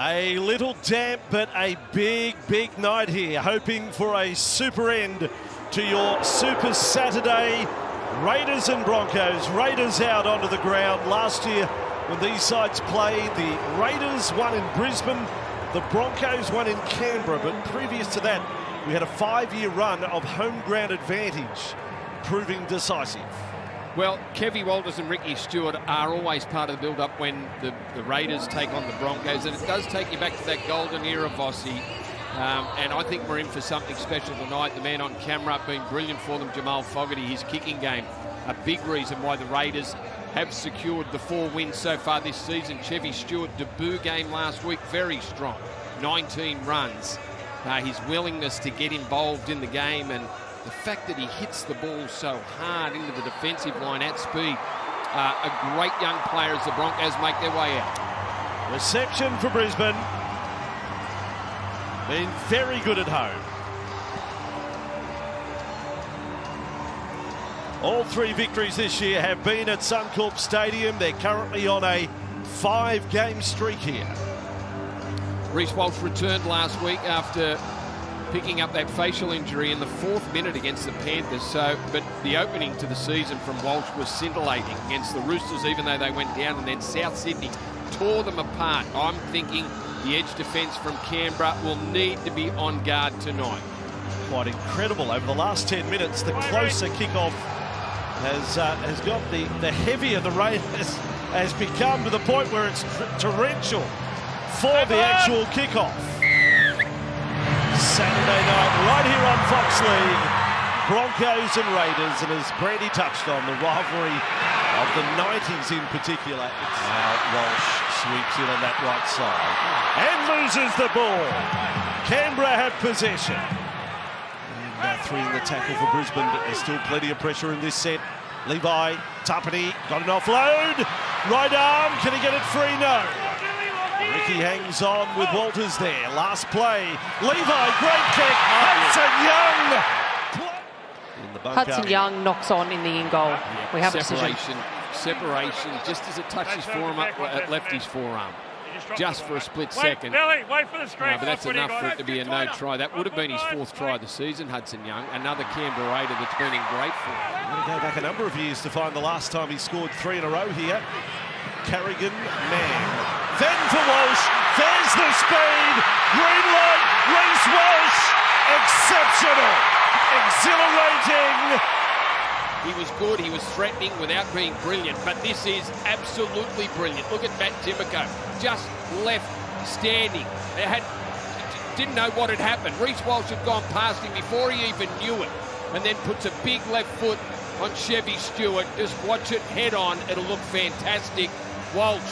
A little damp, but a big, big night here. Hoping for a super end to your Super Saturday. Raiders and Broncos. Raiders out onto the ground. Last year, when these sides played, the Raiders won in Brisbane, the Broncos won in Canberra. But previous to that, we had a 5-year run of home ground advantage, proving decisive. Well, Kevy Walters and Ricky Stewart are always part of the build-up when the Raiders take on the Broncos, and it does take you back to that golden era, Vossi. And I think we're in for something special tonight. The man on camera being brilliant for them, Jamal Fogarty, his kicking game, a big reason why the Raiders have secured the 4 wins so far this season. Kevy Stewart, debut game last week, very strong, 19 runs. His willingness to get involved in the game and the fact that he hits the ball so hard into the defensive line at speed. A great young player as the Broncos make their way out. Reception for Brisbane. Been very good at home. All 3 victories this year have been at Suncorp Stadium. They're currently on a 5-game streak here. Reece Walsh returned last week after picking up that facial injury in the 4th minute against the Panthers. But the opening to the season from Walsh was scintillating against the Roosters, even though they went down, and then South Sydney tore them apart. I'm thinking the edge defence from Canberra will need to be on guard tonight. Quite incredible. Over the last 10 minutes, the closer kickoff has got the heavier the rain has become, to the point where it's torrential for the actual kickoff. Saturday night, right here on Fox League, Broncos and Raiders, and as Brandy touched on, the rivalry of the 90s in particular. Walsh sweeps in on that right side and loses the ball. Canberra have possession. And 3 in the tackle for Brisbane, but there's still plenty of pressure in this set. Levi, Tapani, got an offload. Right arm, can he get it free? No. Ricky hangs on with Walters there. Last play. Levi, great kick. Hudson Young. In the bunker. Hudson Young knocks on in the in goal. Yeah, we have separation, just as it touched his forearm up, left his forearm. Just for a split second. Wait for the screen. But that's enough for it to be a no try. That would have been his 4th try of the season, Hudson Young. Another Canberra Raider that's been in great form. I'm going to go back a number of years to find the last time he scored 3 in a row here. Carrigan, man. Then for Walsh, there's the speed. Green light, Reece Walsh. Exceptional. Exhilarating. He was good, he was threatening without being brilliant, but this is absolutely brilliant. Look at Matt Timoko, just left standing. Didn't know what had happened. Reece Walsh had gone past him before he even knew it, and then puts a big left foot on Kevy Stewart. Just watch it head on, it'll look fantastic. Walsh,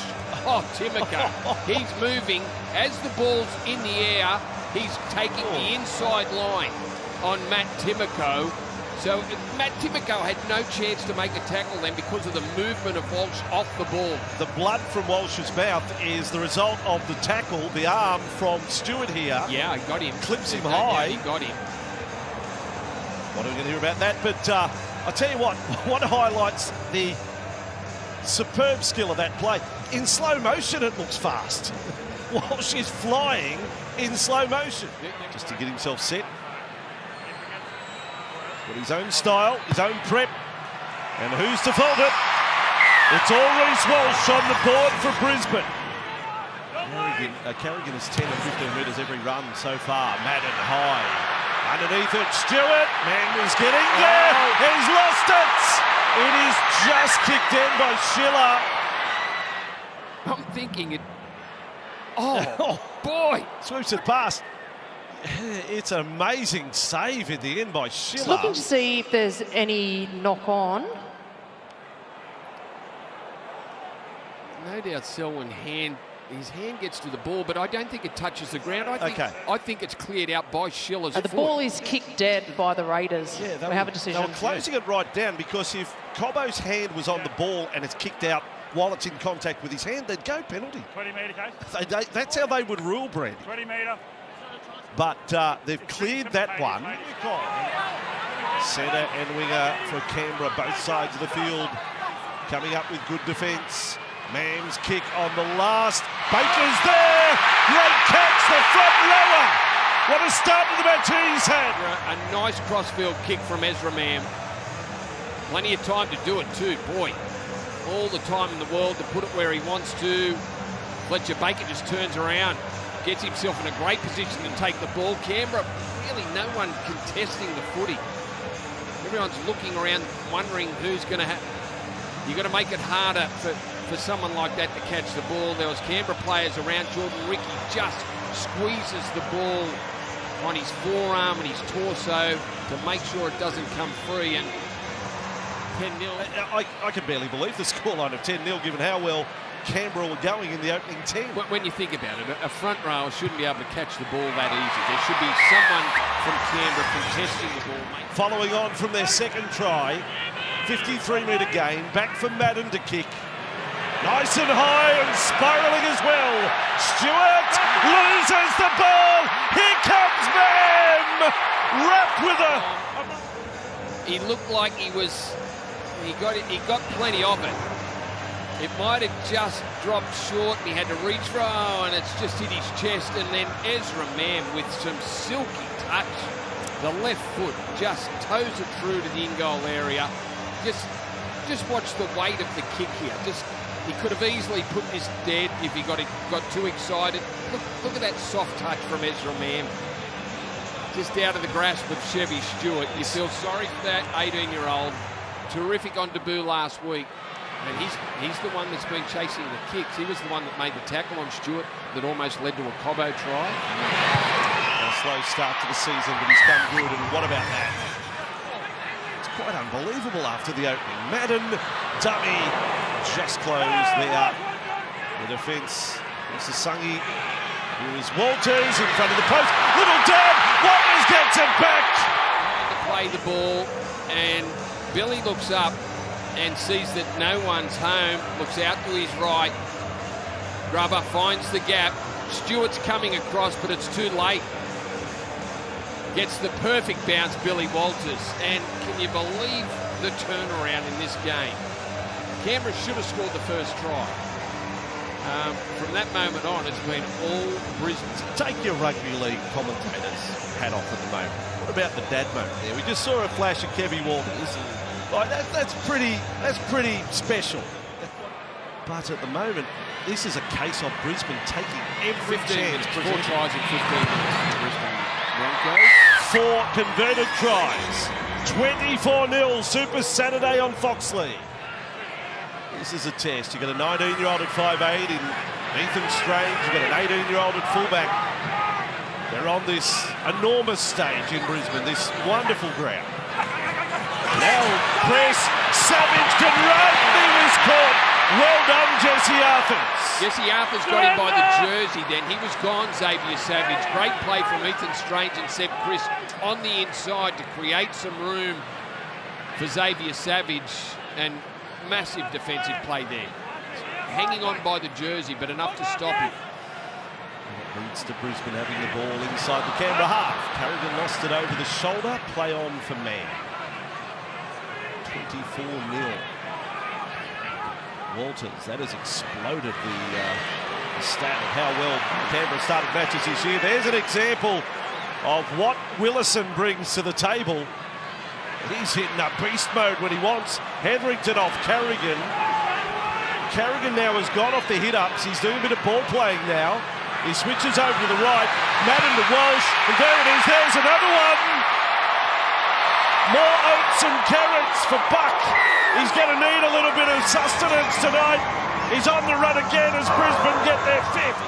oh, Timoko, he's moving. As the ball's in the air, he's taking the inside line on Matt Timoko. So Matt Timoko had no chance to make a tackle then because of the movement of Walsh off the ball. The blood from Walsh's mouth is the result of the tackle, the arm from Stewart here. Yeah, he got him. Clips him high. Yeah, he got him. What are we going to hear about that? But I'll tell you what highlights the superb skill of that play. In slow motion, it looks fast. Walsh is flying in slow motion. Just to get himself set. With his own style, his own prep. And who's to fault it? It's all Reece Walsh on the board for Brisbane. Carrigan is 10 or 15 metres every run so far. Madden high. Underneath it, Stewart. Man was getting there. He's lost it. It is just kicked in by Schiller. I'm thinking it. Oh, boy. Swoops it past. It's an amazing save in the end by Schiller. Just looking to see if there's any knock-on. No doubt Selwyn his hand gets to the ball, but I don't think it touches the ground. I think it's cleared out by Schiller's foot. The ball is kicked dead by the Raiders. Yeah, we have a decision. They were closing it right down, because if Cobbo's hand was on the ball and it's kicked out while it's in contact with his hand, they'd go penalty. 20 metre case. That's how they would rule, Brandy. 20 metre. But they've cleared that one. Centre and winger for Canberra, both sides of the field, coming up with good defence. Mams kick on the last. Baker's there. What a start to the match he's had. A nice crossfield kick from Ezra Mam. Plenty of time to do it too, boy. All the time in the world to put it where he wants to. Fletcher Baker just turns around, gets himself in a great position to take the ball. Canberra, really no one contesting the footy. Everyone's looking around, wondering who's going to have. You've got to make it harder for someone like that to catch the ball. There was Canberra players around Jordan. Ricky just squeezes the ball on his forearm and his torso to make sure it doesn't come free. And 10-0. I can barely believe the scoreline of 10-0 given how well Canberra were going in the opening 10. When you think about it, a front rower shouldn't be able to catch the ball that easy. There should be someone from Canberra contesting the ball. Following on from their second try, 53-metre gain, back for Madden to kick. Nice and high and spiralling as well. Stewart loses the ball. Here comes Mam, wrapped with a... He looked like he got plenty of it. It might have just dropped short and he had to reach for, and it's just hit his chest. And then Ezra Mam with some silky touch. The left foot just toes it through to the in-goal area. Just watch the weight of the kick here. He could have easily put this dead if he got too excited. Look at that soft touch from Ezra Mam. Just out of the grasp of Chevy Stewart. You feel sorry for that 18-year-old. Terrific on debut last week. And he's the one that's been chasing the kicks. He was the one that made the tackle on Stewart that almost led to a Cobbo try. A slow start to the season, but he's come good. And what about that? It's quite unbelievable after the opening. Madden, dummy, just closed there. The defence, this is Sungi. Here is Walters in front of the post. Little dab, Walters gets it back. Trying to play the ball, and Billy looks up and sees that no one's home, looks out to his right. Grubber finds the gap. Stewart's coming across, but it's too late. Gets the perfect bounce, Billy Walters. And can you believe the turnaround in this game? Canberra should have scored the first try. From that moment on, it's been all Brisbane. Take your rugby league commentators' hat off at the moment. What about the dad moment there? We just saw a flash of Kevy Walters. Like that's pretty special. But at the moment, this is a case of Brisbane taking every chance. 4 tries in 15 minutes for the Brisbane Broncos. 4 converted tries. 24-0 Super Saturday on Foxley. This is a test. You've got a 19-year-old at 5'8" in Ethan Strange. You've got an 18-year-old at fullback. They're on this enormous stage in Brisbane, this wonderful ground. Now press, Savage can run, he was caught. Well done, Jesse Arthurs. Jesse Arthurs got him by the jersey then. He was gone, Xavier Savage. Great play from Ethan Strange and Seb Chris on the inside to create some room for Xavier Savage, and massive defensive play there. Hanging on by the jersey, but enough to stop him. It leads to Brisbane having the ball inside the Canberra half. Carrigan lost it over the shoulder. Play on for Mann. 24-0. Walters, that has exploded the stat of how well Canberra started matches this year. There's an example of what Willison brings to the table. He's hitting up beast mode when he wants. Hetherington off Carrigan. Carrigan now has gone off the hit-ups. He's doing a bit of ball playing now. He switches over to the right. Madden to Walsh. And there it is. There's another one. More oats and carrots for Buck. He's going to need a little bit of sustenance tonight. He's on the run again as Brisbane get their 5th.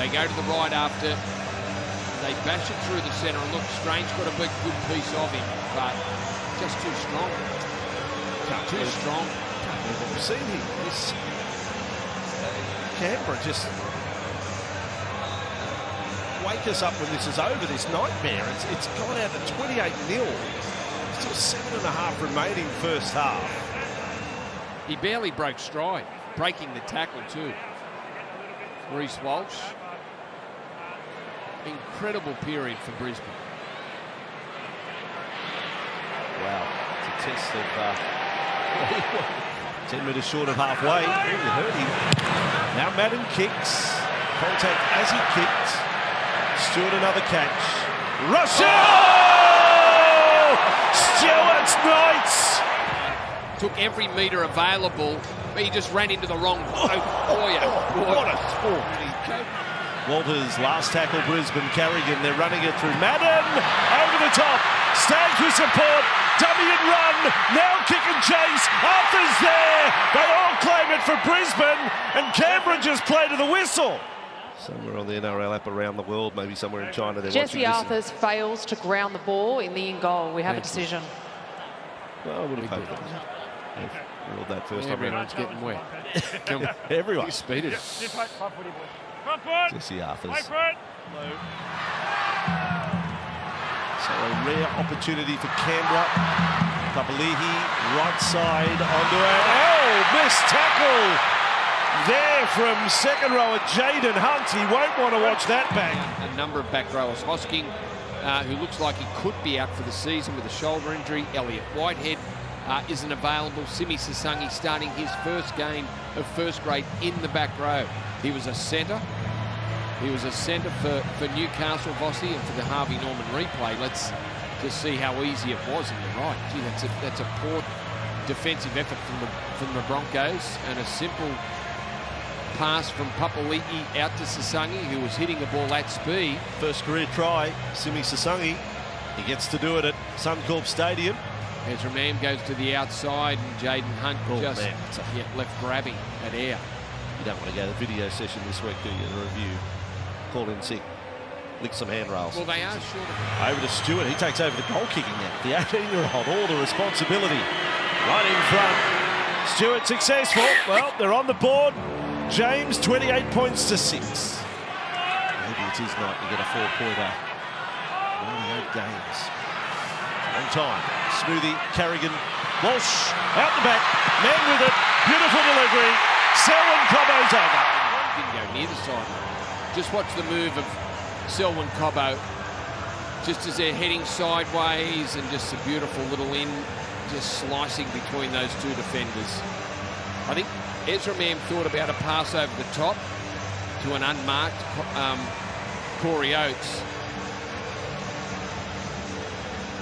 They go to the right after. They bash it through the centre, and look, Strange got a big good piece of him, but just too strong. Too strong. We've seen him. This Canberra just wake us up when this is over, this nightmare. It's gone out to 28-0. Still 7.5 remaining first half. He barely broke stride, breaking the tackle too. Reece Walsh. Incredible period for Brisbane. Wow, it's a test of 10 metres short of halfway. You heard him. Now Madden kicks. Contact as he kicked. Stewart another catch. Russell! Stewart's Knights! Took every metre available, but he just ran into the wrong boat. What a sport. Walters, last tackle, Brisbane. Carrigan, they're running it through. Madden, over the top. Stags with support. Dummy and run. Now kick and chase. Arthur's there. They all claim it for Brisbane. And Canberra just play to the whistle. Somewhere on the NRL app around the world, maybe somewhere in China. Jesse Arthurs fails to ground the ball in the in goal. We have a decision. Well, I would have hoped that. Ruled that first time. Everyone's getting wet. Everyone. Speed it. Jesse Arthurs. So a rare opportunity for Canberra. Papali'i, right side onto it. Oh, missed tackle there from second rower Jaden Hunt. He won't want to watch that back. A number of back rowers. Hosking, who looks like he could be out for the season with a shoulder injury. Elliot Whitehead isn't available. Simi Sasangi starting his first game of first grade in the back row. He was a centre. He was a centre for Newcastle, Vossi, and for the Harvey Norman replay. Let's just see how easy it was. And you're right. Gee, that's a poor defensive effort from the Broncos, and a simple pass from Papali'i out to Sasangi, who was hitting the ball at speed. First career try, Simi Sasangi. He gets to do it at Suncorp Stadium. Ezra Mam goes to the outside, and Jaden Hunt left grabbing at air. You don't want to go to the video session this week, do you? The review. Call in sick. Lick some handrails. Well, they are short of it. Over to Stewart. He takes over the goal kicking now. The 18-year-old, all the responsibility. Right in front. Stewart successful. Well, they're on the board. James, 28 points to 6. Maybe it's his night to get a 4-pointer. 98 games. On time. Smoothie, Carrigan, Walsh, out the back. Man with it. Beautiful delivery. Selwyn Cobbo's over. Didn't go near the sideline. Just watch the move of Selwyn Cobbo. Just as they're heading sideways, and just a beautiful little in, just slicing between those two defenders. I think Ezra Mam thought about a pass over the top to an unmarked Corey Oates.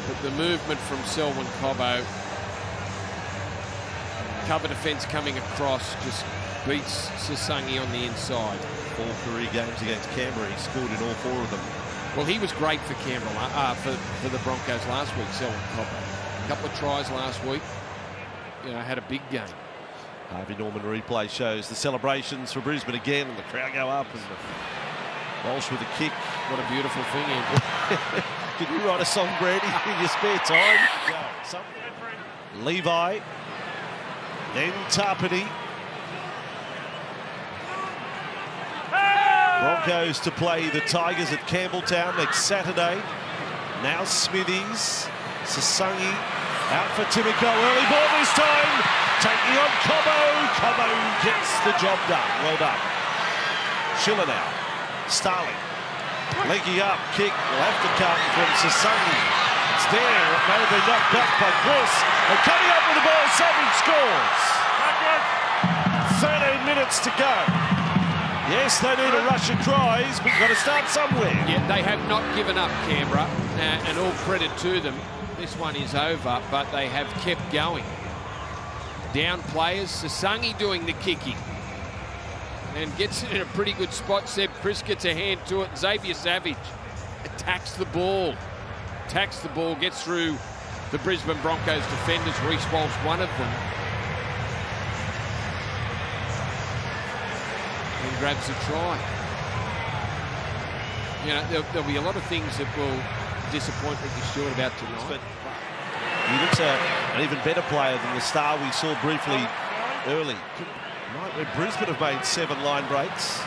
But the movement from Selwyn Cobbo, cover defence coming across, just beats Sasangi on the inside. 4 career games against Canberra. He scored in all 4 of them. Well, he was great for Canberra, for the Broncos last week, Selwyn Cobbo. A couple of tries last week. You know, had a big game. Harvey Norman replay shows the celebrations for Brisbane again, and the crowd go up. And Walsh with a kick. What a beautiful thing, Andrew. Did you write a song, Brady, in your spare time? Levi. Then Tarpany. Broncos to play the Tigers at Campbelltown next Saturday. Now Smithies. Sasangi out for Timoko. Early ball this time. Taking on Cobbo. Cobbo gets the job done. Well done. Schiller now. Starling. Linking up. Kick will have to come from Sasangi. It's there. It may have been knocked back by Chris. And coming up with the ball, Savage scores. 13 minutes to go. Yes, they need a rush of tries, but you've got to start somewhere. Yeah, they have not given up, Canberra, and all credit to them. This one is over, but they have kept going. Down players, Sasangi doing the kicking. And gets it in a pretty good spot. Seb Chris gets a hand to it. Xavier Savage attacks the ball. Gets through the Brisbane Broncos defenders. Reece Walsh, one of them. And grabs a try. You know, there'll be a lot of things that will disappoint Ricky Stewart about tonight. But he looks an even better player than the star we saw briefly early. Night where Brisbane have made 7 line breaks.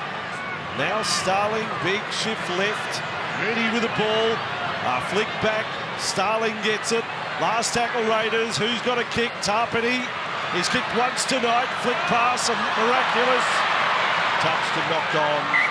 Now Starling, big shift left. Ready with the ball. Flick back. Starling gets it. Last tackle Raiders. Who's got a kick? Tarpany. He's kicked once tonight. Flick pass, a miraculous. Touched and knocked on.